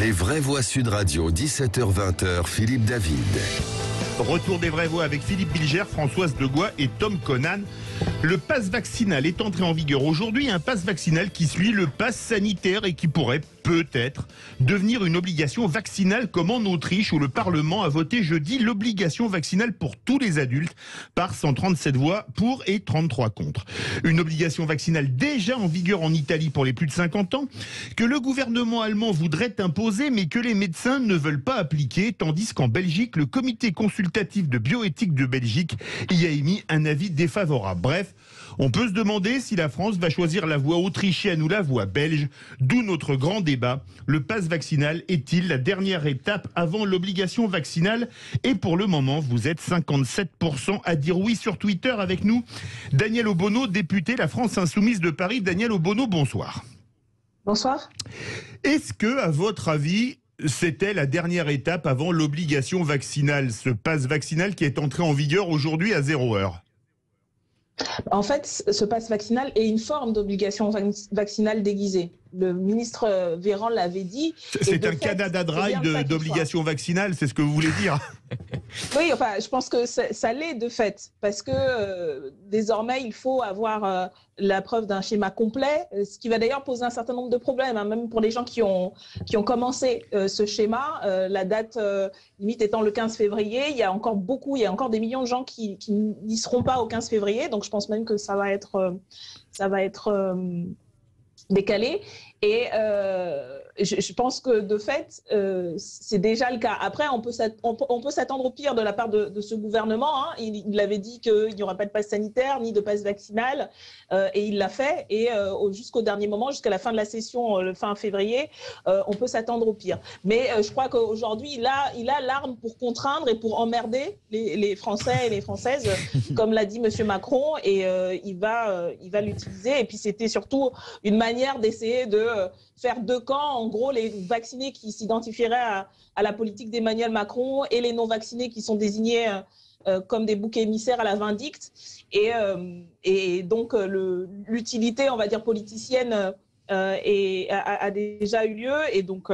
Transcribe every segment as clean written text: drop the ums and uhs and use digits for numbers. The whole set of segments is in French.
Les vraies voix Sud Radio, 17h-20h, Philippe David. Retour des vraies voix avec Philippe Bilger, Françoise Degois et Tom Conan. Le pass vaccinal est entré en vigueur aujourd'hui, un pass vaccinal qui suit le pass sanitaire et qui pourrait peut-être devenir une obligation vaccinale comme en Autriche où le Parlement a voté jeudi l'obligation vaccinale pour tous les adultes par 137 voix pour et 33 contre. Une obligation vaccinale déjà en vigueur en Italie pour les plus de 50 ans que le gouvernement allemand voudrait imposer mais que les médecins ne veulent pas appliquer, tandis qu'en Belgique, le comité consultatif de bioéthique de Belgique y a émis un avis défavorable. Bref, on peut se demander si la France va choisir la voie autrichienne ou la voie belge, d'où notre grand débat. Le pass vaccinal est-il la dernière étape avant l'obligation vaccinale? Et pour le moment, vous êtes 57% à dire oui sur Twitter avec nous. Daniel Obono, député La France Insoumise de Paris. Daniel Obono, bonsoir. Bonsoir. Est-ce que, à votre avis, c'était la dernière étape avant l'obligation vaccinale, ce pass vaccinal qui est entré en vigueur aujourd'hui à 0 heure? En fait, ce pass vaccinal est une forme d'obligation vaccinale déguisée. Le ministre Véran l'avait dit. C'est un Canada Dry d'obligation vaccinale, c'est ce que vous voulez dire? Oui, enfin, je pense que ça l'est de fait, parce que désormais, il faut avoir la preuve d'un schéma complet, ce qui va d'ailleurs poser un certain nombre de problèmes, hein, même pour les gens qui ont commencé ce schéma. La date limite étant le 15 février, il y a encore des millions de gens qui n'y seront pas au 15 février, donc je pense même que ça va être décalé. Et je pense que de fait, c'est déjà le cas. Après, on peut s'attendre au pire de la part de ce gouvernement. Hein. Il avait dit qu'il n'y aurait pas de passe sanitaire ni de passe vaccinal, et il l'a fait. Et jusqu'au dernier moment, jusqu'à la fin de la session, le fin février, on peut s'attendre au pire. Mais je crois qu'aujourd'hui, il a l'arme pour contraindre et pour emmerder les Français et les Françaises, comme l'a dit M. Macron, et il va l'utiliser. Et puis c'était surtout une manière d'essayer de faire deux camps, en gros les vaccinés qui s'identifieraient à la politique d'Emmanuel Macron et les non-vaccinés qui sont désignés comme des boucs émissaires à la vindicte. Et donc l'utilité, on va dire, politicienne a déjà eu lieu. Et donc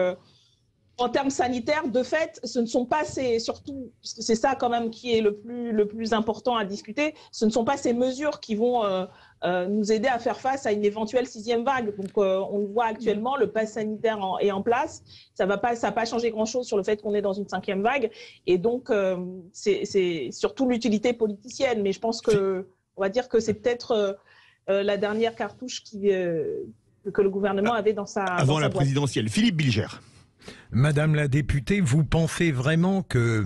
en termes sanitaires, de fait, ce ne sont pas surtout, parce que c'est ça quand même qui est le plus important à discuter, ce ne sont pas ces mesures qui vont nous aider à faire face à une éventuelle 6e vague. Donc on le voit actuellement, le pass sanitaire est en place, ça n'a pas changé grand-chose sur le fait qu'on est dans une 5e vague, et donc c'est surtout l'utilité politicienne, mais je pense on va dire que c'est peut-être la dernière cartouche que le gouvernement avait dans sa avant la boîte. Présidentielle. Philippe Bilger. Madame la députée, vous pensez vraiment que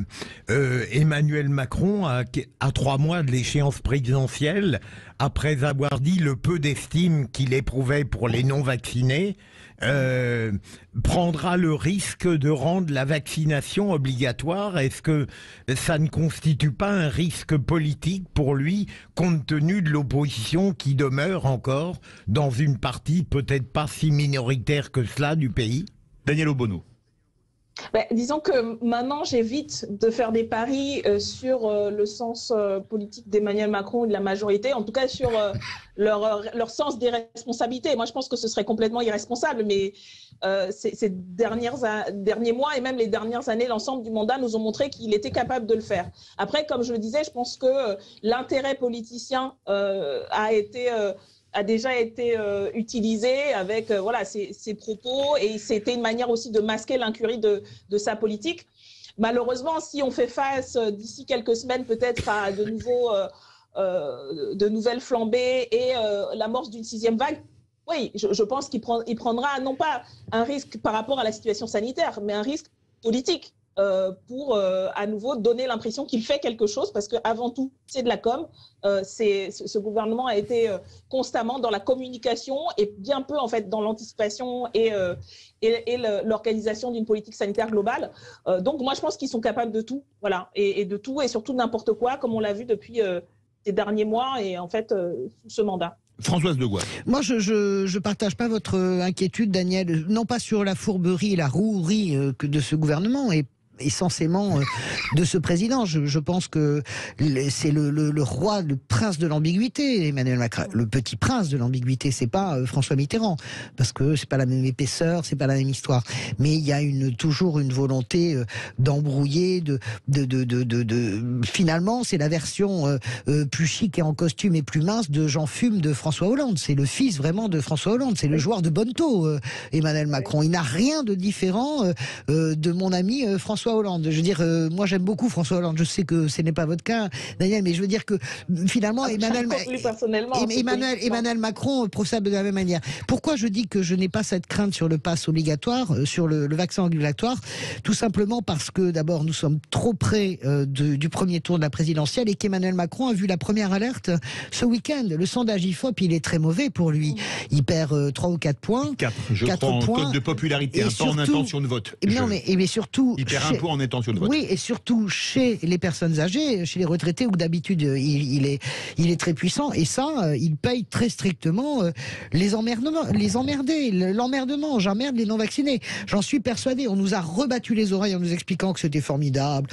Emmanuel Macron, à 3 mois de l'échéance présidentielle, après avoir dit le peu d'estime qu'il éprouvait pour les non-vaccinés, prendra le risque de rendre la vaccination obligatoire? Est-ce que ça ne constitue pas un risque politique pour lui, compte tenu de l'opposition qui demeure encore dans une partie peut-être pas si minoritaire que cela du pays? Daniel Obono. Disons que maintenant, j'évite de faire des paris sur le sens politique d'Emmanuel Macron et de la majorité, en tout cas sur leur sens des responsabilités. Moi, je pense que ce serait complètement irresponsable, mais ces derniers mois et même les dernières années, l'ensemble du mandat nous ont montré qu'il était capable de le faire. Après, comme je le disais, je pense que l'intérêt politicien a déjà été utilisé avec ses propos, et c'était une manière aussi de masquer l'incurie de sa politique. Malheureusement, si on fait face d'ici quelques semaines peut-être à de nouvelles flambées et l'amorce d'une 6e vague, oui, je pense qu'il prendra non pas un risque par rapport à la situation sanitaire, mais un risque politique. Pour à nouveau donner l'impression qu'il fait quelque chose, parce qu'avant tout, c'est de la com. Ce gouvernement a été constamment dans la communication et bien peu en fait dans l'anticipation et l'organisation d'une politique sanitaire globale. Donc moi, je pense qu'ils sont capables de tout, voilà, et de tout, et surtout n'importe quoi, comme on l'a vu depuis ces derniers mois et en fait sous ce mandat. Françoise Degois. Moi, je partage pas votre inquiétude, Daniel, non pas sur la fourberie et la rouerie de ce gouvernement, et essentiellement de ce président. Je pense que c'est le roi, le prince de l'ambiguïté, Emmanuel Macron. Le petit prince de l'ambiguïté, c'est pas François Mitterrand, parce que c'est pas la même épaisseur, c'est pas la même histoire. Mais il y a toujours une volonté d'embrouiller, finalement, c'est la version plus chic et en costume et plus mince de Jean Fume de François Hollande. C'est le fils vraiment de François Hollande. C'est le joueur de Bonneto, Emmanuel Macron. Il n'a rien de différent de mon ami François Hollande. Je veux dire, moi j'aime beaucoup François Hollande. Je sais que ce n'est pas votre cas, Daniel, mais je veux dire que finalement Emmanuel Macron procède de la même manière. Pourquoi je dis que je n'ai pas cette crainte sur le pass obligatoire, sur le vaccin obligatoire? Tout simplement parce que d'abord nous sommes trop près du premier tour de la présidentielle et qu'Emmanuel Macron a vu la première alerte ce week-end. Le sondage IFOP, il est très mauvais pour lui. Il perd 3 ou 4 points. 4, je crois, en code de popularité, pas en intention de vote. Mais surtout... Il perd un point en intention de vote. Oui, et surtout chez les personnes âgées, chez les retraités, où d'habitude il est très puissant. Et ça, il paye très strictement l'emmerdement. J'emmerde les non-vaccinés. J'en suis persuadé. On nous a rebattu les oreilles en nous expliquant que c'était formidable,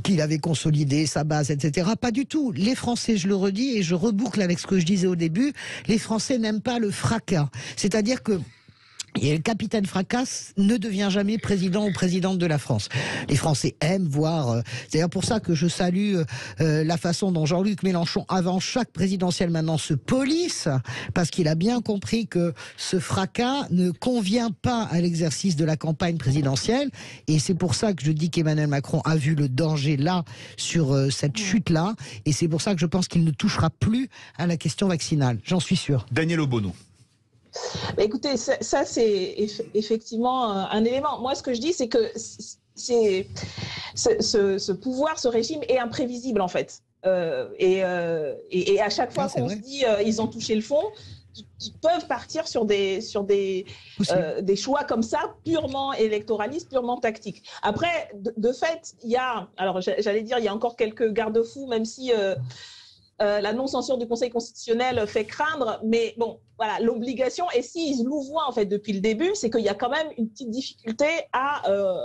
qu'il avait consolidé sa base, etc. Pas du tout. Les Français, je le redis et je reboucle avec ce que je disais au début, les Français n'aiment pas le fracas. C'est-à-dire que et le capitaine Fracasse ne devient jamais président ou présidente de la France. Les Français aiment voir... c'est d'ailleurs pour ça que je salue la façon dont Jean-Luc Mélenchon, avant chaque présidentielle maintenant, se polisse, parce qu'il a bien compris que ce fracas ne convient pas à l'exercice de la campagne présidentielle. Et c'est pour ça que je dis qu'Emmanuel Macron a vu le danger là, sur cette chute-là. Et c'est pour ça que je pense qu'il ne touchera plus à la question vaccinale. J'en suis sûr. Daniel Obono. Bah écoutez, ça c'est effectivement un élément. Moi, ce que je dis, c'est que ce pouvoir, ce régime est imprévisible en fait. Et à chaque fois qu'on se dit ils ont touché le fond, ils peuvent partir sur des choix comme ça, purement électoralistes, purement tactiques. Après, de fait, il y a encore quelques garde-fous, même si la non-censure du Conseil constitutionnel fait craindre, mais bon, voilà, l'obligation, et s'ils louvoient en fait depuis le début, c'est qu'il y a quand même une petite difficulté à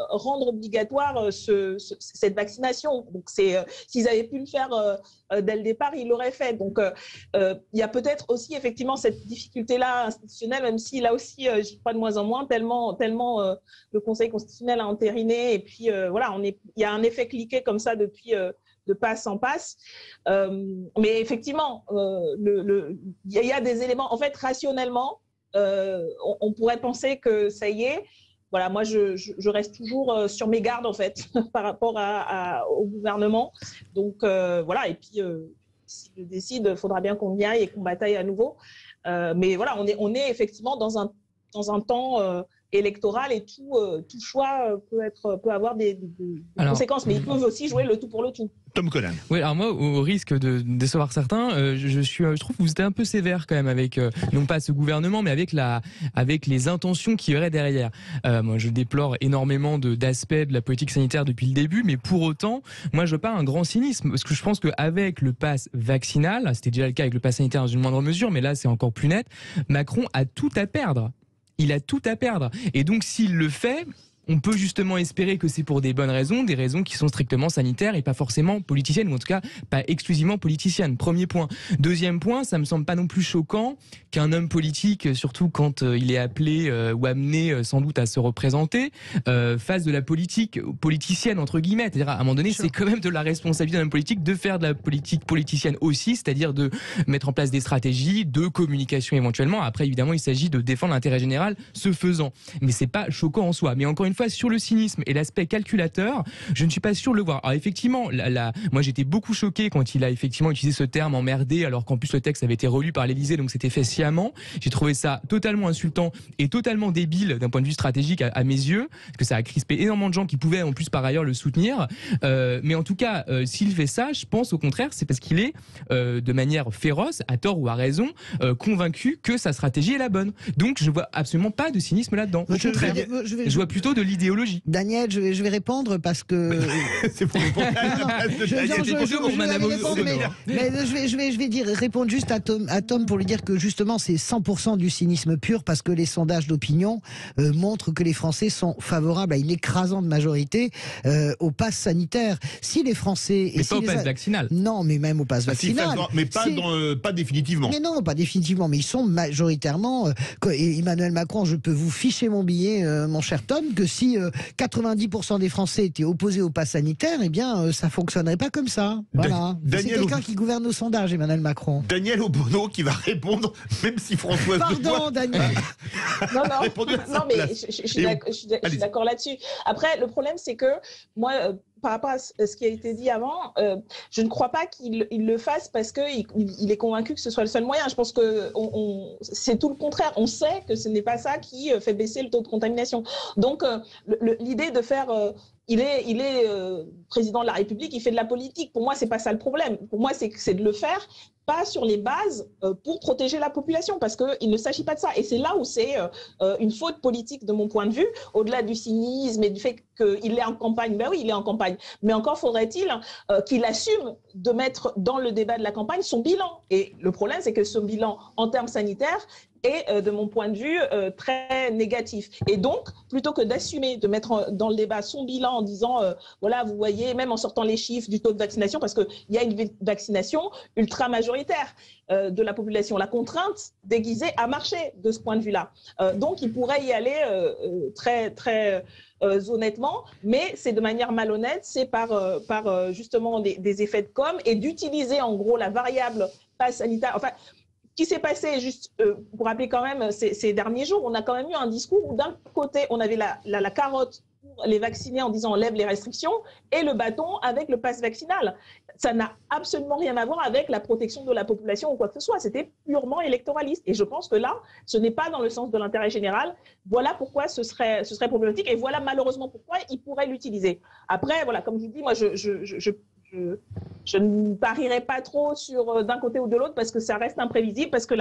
rendre obligatoire cette vaccination. Donc s'ils avaient pu le faire dès le départ, ils l'auraient fait. Donc il y a peut-être aussi effectivement cette difficulté-là institutionnelle, même si là aussi, je crois de moins en moins, tellement le Conseil constitutionnel a entériné, et puis voilà, il y a un effet cliquet comme ça depuis... de passe en passe. Mais effectivement, il y a des éléments, en fait, rationnellement, on pourrait penser que ça y est. Voilà, moi, je reste toujours sur mes gardes, en fait, par rapport au gouvernement. Donc, voilà, et puis, s'il le décide, il faudra bien qu'on y aille et qu'on bataille à nouveau. Mais voilà, on est effectivement dans un temps... électoral, et tout choix peut avoir des conséquences, mais ils peuvent aussi jouer le tout pour le tout. Tom Conan. Oui, alors moi, au risque de décevoir certains, je trouve que vous êtes un peu sévère quand même avec, non pas ce gouvernement, mais avec les intentions qu'il y aurait derrière. Moi, je déplore énormément d'aspects de la politique sanitaire depuis le début, mais pour autant, moi, je veux pas un grand cynisme, parce que je pense qu'avec le pass vaccinal, c'était déjà le cas avec le pass sanitaire dans une moindre mesure, mais là, c'est encore plus net, Macron a tout à perdre. Il a tout à perdre. Et donc, s'il le fait, on peut justement espérer que c'est pour des bonnes raisons, des raisons qui sont strictement sanitaires et pas forcément politiciennes, ou en tout cas pas exclusivement politiciennes. Premier point. Deuxième point, ça me semble pas non plus choquant qu'un homme politique, surtout quand il est appelé ou amené sans doute à se représenter, fasse de la politique politicienne entre guillemets. C'est-à-dire à un moment donné, c'est quand même de la responsabilité d'un homme politique de faire de la politique politicienne aussi, c'est-à-dire de mettre en place des stratégies de communication éventuellement. Après, évidemment, il s'agit de défendre l'intérêt général, ce faisant. Mais c'est pas choquant en soi. Mais encore une fois, sur le cynisme et l'aspect calculateur, je ne suis pas sûr de le voir. Alors effectivement, moi j'étais beaucoup choqué quand il a effectivement utilisé ce terme emmerdé, alors qu'en plus le texte avait été relu par l'Élysée, donc c'était fait sciemment. J'ai trouvé ça totalement insultant et totalement débile d'un point de vue stratégique à mes yeux, parce que ça a crispé énormément de gens qui pouvaient en plus par ailleurs le soutenir. Mais en tout cas, s'il fait ça, je pense au contraire, c'est parce qu'il est de manière féroce, à tort ou à raison, convaincu que sa stratégie est la bonne. Donc je ne vois absolument pas de cynisme là-dedans. Au contraire, je vois plutôt de l'idéologie. Daniel, je vais répondre parce que... C'est pour répondre à la place de Daniel. Je vais répondre juste à Tom pour lui dire que justement c'est 100% du cynisme pur parce que les sondages d'opinion montrent que les Français sont favorables à une écrasante majorité au pass sanitaire. Si les Français... Mais pas au pass vaccinal. Non, mais même au pass vaccinal. Mais pas définitivement. Mais non, pas définitivement. Mais ils sont majoritairement... Emmanuel Macron, je peux vous ficher mon billet, mon cher Tom, que si 90% des Français étaient opposés au pass sanitaire, eh bien, ça fonctionnerait pas comme ça. Voilà. C'est quelqu'un qui gouverne nos sondages, Emmanuel Macron. Daniel Obono qui va répondre, même si Françoise Pardon, Daniel. Non, mais je suis d'accord là-dessus. Après, le problème, c'est que moi, par rapport à ce qui a été dit avant, je ne crois pas qu'il le fasse parce qu'il est convaincu que ce soit le seul moyen. Je pense que c'est tout le contraire. On sait que ce n'est pas ça qui fait baisser le taux de contamination. Donc, l'idée de faire... il est président de la République, il fait de la politique. Pour moi, c'est pas ça le problème. Pour moi, c'est de le faire pas sur les bases pour protéger la population, parce qu'il ne s'agit pas de ça. Et c'est là où c'est une faute politique de mon point de vue, au-delà du cynisme et du fait qu'il est en campagne. Ben oui, il est en campagne. Mais encore faudrait-il qu'il assume de mettre dans le débat de la campagne son bilan. Et le problème, c'est que ce bilan, en termes sanitaires, est, de mon point de vue, très négatif. Et donc, plutôt que d'assumer, de mettre dans le débat son bilan en disant, voilà, vous voyez, même en sortant les chiffres du taux de vaccination, parce qu'il y a une vaccination ultra majoritaire de la population, la contrainte déguisée a marché de ce point de vue-là. Donc, il pourrait y aller très, très honnêtement, mais c'est de manière malhonnête, c'est par justement des effets de com et d'utiliser en gros la variable passe sanitaire. Enfin, ce qui s'est passé, juste pour rappeler quand même, ces derniers jours, on a quand même eu un discours où d'un côté, on avait la carotte pour les vacciner en disant on lève les restrictions et le bâton avec le pass vaccinal. Ça n'a absolument rien à voir avec la protection de la population ou quoi que ce soit. C'était purement électoraliste. Et je pense que là, ce n'est pas dans le sens de l'intérêt général. Voilà pourquoi ce serait problématique et voilà malheureusement pourquoi il pourrait l'utiliser. Après, voilà, comme je vous dis, moi, je ne parierai pas trop sur d'un côté ou de l'autre parce que ça reste imprévisible, parce que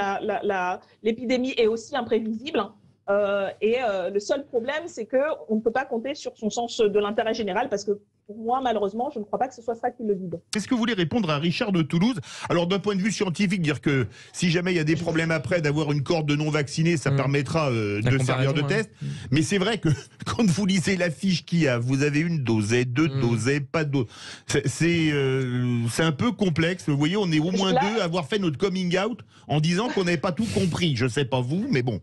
l'épidémie est aussi imprévisible. Le seul problème, c'est qu'on ne peut pas compter sur son sens de l'intérêt général parce que pour moi, malheureusement, je ne crois pas que ce soit ça qui le guide. Est-ce que vous voulez répondre à Richard de Toulouse? Alors, d'un point de vue scientifique, dire que si jamais il y a des problèmes après d'avoir une cohorte de non-vaccinés, ça permettra de servir de test. Mais c'est vrai que quand vous lisez la fiche qu'il y a, vous avez une dosée, deux dosées, pas de dose. C'est un peu complexe. Vous voyez, on est au moins deux à avoir fait notre coming out en disant qu'on n'avait pas tout compris. Je ne sais pas vous, mais bon.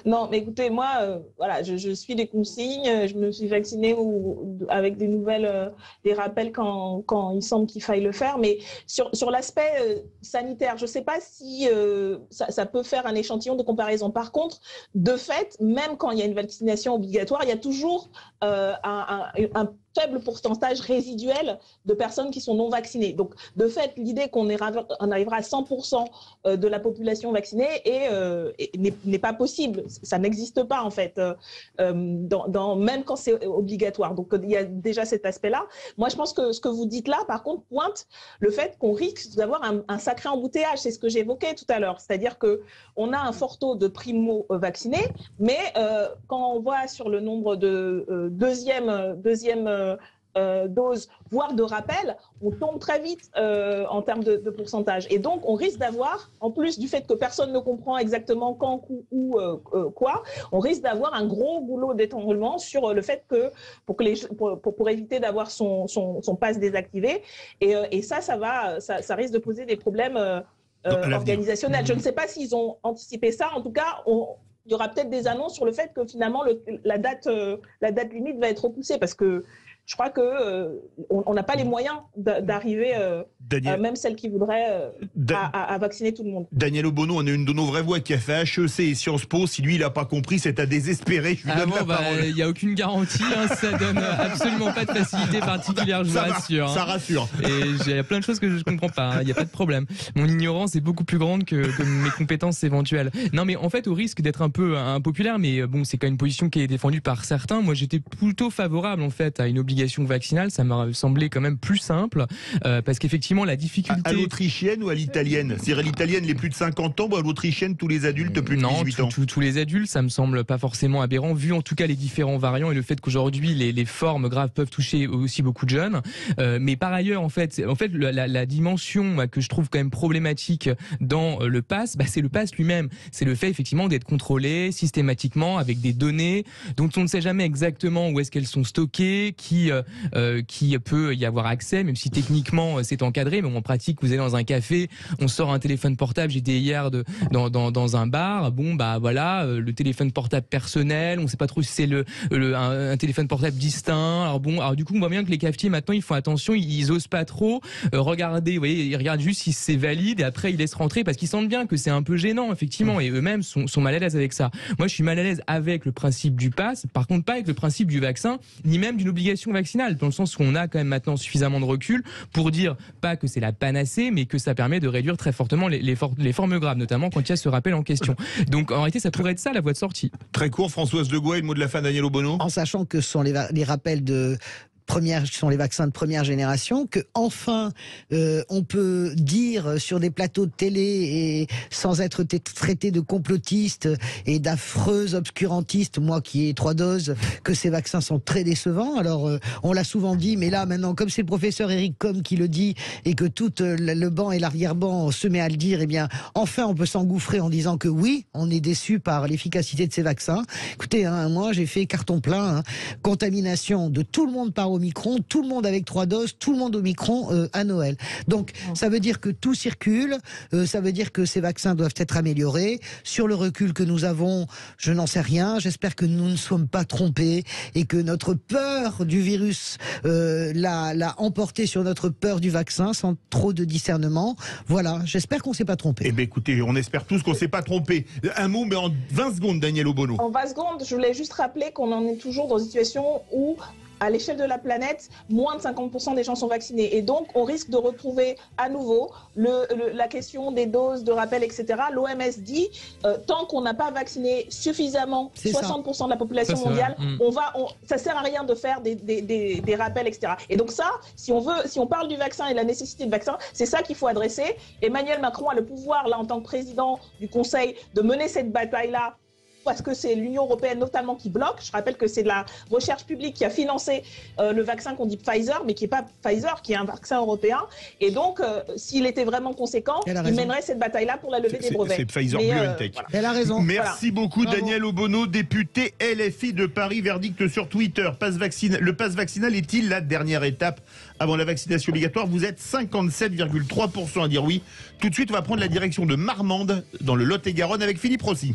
Non, mais écoutez, moi, voilà, je suis des consignes, je me suis vaccinée avec des nouvelles, des rappels quand il semble qu'il faille le faire. Mais sur l'aspect sanitaire, je ne sais pas si ça peut faire un échantillon de comparaison. Par contre, de fait, même quand il y a une vaccination obligatoire, il y a toujours un faible pourcentage résiduel de personnes qui sont non vaccinées. Donc, de fait, l'idée qu'on arrivera à 100% de la population vaccinée n'est pas possible. Ça n'existe pas, en fait, même quand c'est obligatoire. Donc, il y a déjà cet aspect-là. Moi, je pense que ce que vous dites là, par contre, pointe le fait qu'on risque d'avoir un sacré embouteillage. C'est ce que j'évoquais tout à l'heure. C'est-à-dire qu'on a un fort taux de primo-vaccinés, mais quand on voit sur le nombre de deuxième dose, voire de rappel, on tombe très vite en termes de pourcentage. Et donc, on risque d'avoir, en plus du fait que personne ne comprend exactement quand, où, quoi, on risque d'avoir un gros goulot d'étranglement sur le fait que, pour éviter d'avoir son pass désactivé. Et ça risque de poser des problèmes organisationnels. Je ne sais pas s'ils ont anticipé ça. En tout cas, il y aura peut-être des annonces sur le fait que finalement la date limite va être repoussée parce que je crois qu'on n'a pas les moyens d'arriver, même celles qui voudraient, à vacciner tout le monde. Daniel Obono, on a une de nos vraies voix qui a fait HEC et Sciences Po. Si lui, il n'a pas compris, c'est à désespérer. Je lui donne la parole. Il n'y a aucune garantie. Ça donne absolument pas de facilité particulière, je vous rassure. Ça rassure. Et il y a plein de choses que je ne comprends pas. Il n'y a pas de problème. Mon ignorance est beaucoup plus grande que mes compétences éventuelles. Non, mais en fait, au risque d'être un peu impopulaire, mais bon, c'est quand même une position qui est défendue par certains. Moi, j'étais plutôt favorable, en fait, à une obligation obligation vaccinale, ça m'a semblé quand même plus simple, parce qu'effectivement la difficulté... À l'autrichienne ou à l'italienne? C'est-à-dire l'italienne les plus de 50 ans ou à l'autrichienne tous les adultes plus de 18 ans? Tous les adultes, ça me semble pas forcément aberrant, vu en tout cas les différents variants et le fait qu'aujourd'hui les formes graves peuvent toucher aussi beaucoup de jeunes. Mais par ailleurs, en fait la dimension que je trouve quand même problématique dans le pass, c'est le pass lui-même. C'est le fait effectivement d'être contrôlé systématiquement avec des données dont on ne sait jamais exactement où est-ce qu'elles sont stockées, qui peut y avoir accès, même si techniquement c'est encadré, mais en pratique vous allez dans un café, on sort un téléphone portable, j'étais hier dans un bar, le téléphone portable personnel, on ne sait pas trop si c'est un téléphone portable distinct. Alors du coup on voit bien que les cafetiers maintenant ils font attention, ils osent pas trop regarder, vous voyez, ils regardent juste si c'est valide et après ils laissent rentrer parce qu'ils sentent bien que c'est un peu gênant effectivement et eux-mêmes sont mal à l'aise avec ça. Moi je suis mal à l'aise avec le principe du pass, par contre pas avec le principe du vaccin ni même d'une obligation vaccinale, dans le sens où on a quand même maintenant suffisamment de recul pour dire pas que c'est la panacée mais que ça permet de réduire très fortement les formes graves, notamment quand il y a ce rappel en question. Donc en réalité ça pourrait être ça la voie de sortie. Très court, Françoise de Gois, et le mot de la fin, Daniel Obono. En sachant que ce sont les rappels sont les vaccins de première génération, que enfin on peut dire sur des plateaux de télé et sans être traité de complotiste et d'affreux obscurantistes, moi qui ai 3 doses, que ces vaccins sont très décevants. Alors on l'a souvent dit, mais là maintenant, comme c'est le professeur Eric Combe qui le dit et que tout le banc et l'arrière-banc se met à le dire, eh bien enfin on peut s'engouffrer en disant que oui, on est déçu par l'efficacité de ces vaccins. Écoutez, moi j'ai fait carton plein, contamination de tout le monde par Omicron, tout le monde avec 3 doses, tout le monde Omicron à Noël. Donc ça veut dire que tout circule, ça veut dire que ces vaccins doivent être améliorés. Sur le recul que nous avons, je n'en sais rien. J'espère que nous ne sommes pas trompés et que notre peur du virus l'a emporté sur notre peur du vaccin sans trop de discernement. Voilà, j'espère qu'on ne s'est pas trompé. Eh bien écoutez, on espère tous qu'on ne s'est pas trompé. Un mot, mais en 20 secondes, Daniel Obono. En 20 secondes, je voulais juste rappeler qu'on en est toujours dans une situation où à l'échelle de la planète, moins de 50% des gens sont vaccinés. Et donc, on risque de retrouver à nouveau la question des doses de rappel, etc. L'OMS dit, tant qu'on n'a pas vacciné suffisamment 60% de la population mondiale, ça sert à rien de faire des rappels, etc. Et donc ça, si on parle du vaccin et de la nécessité de vaccin, c'est ça qu'il faut adresser. Emmanuel Macron a le pouvoir, là, en tant que président du Conseil, de mener cette bataille-là, parce que c'est l'Union européenne notamment qui bloque. Je rappelle que c'est de la recherche publique qui a financé le vaccin qu'on dit Pfizer, mais qui n'est pas Pfizer, qui est un vaccin européen. Et donc, s'il était vraiment conséquent, il mènerait cette bataille-là pour la levée des brevets. C'est Pfizer-BioNTech. Voilà. Elle a raison. Merci beaucoup, Daniel Obono, député LFI de Paris. Verdict sur Twitter. Le pass vaccinal est-il la dernière étape avant la vaccination obligatoire? Vous êtes 57,3% à dire oui. Tout de suite, on va prendre la direction de Marmande, dans le Lot-et-Garonne, avec Philippe Rossi.